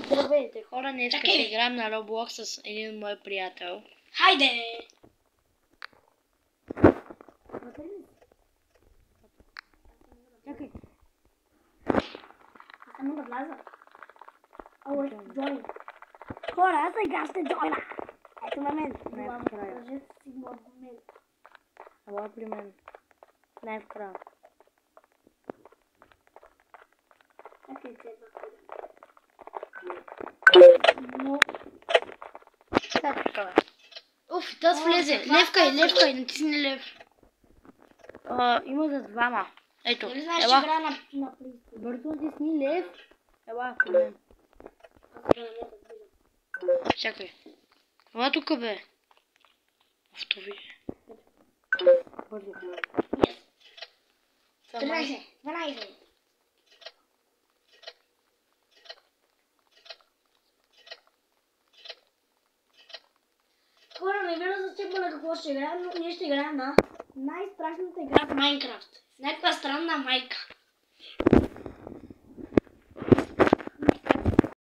Здравейте хора, днес ще играем на Roblox с един мой приятел. Хайде! Чакай. Аз не мога да вляза. Джойн. Хора, аз сега ще джойна. Ето момент. Най-вкрая. Кажи си момент. Ела при мен. Най-вкрая. Чакай, но... Така. Уф, да влезе. Левкай, натисни лев. Има за двама. Ето, Нали знаеш, че ела. игра на PlayStation? Бързо натисни лев. Ела при мен. Чакай. Ела тук бе. Автови. Бързо. 12. Хора, не ви разчепва на какво ще играем, но ние ще играем на най-страшната игра в Майнкрафт. С някаква странна майка.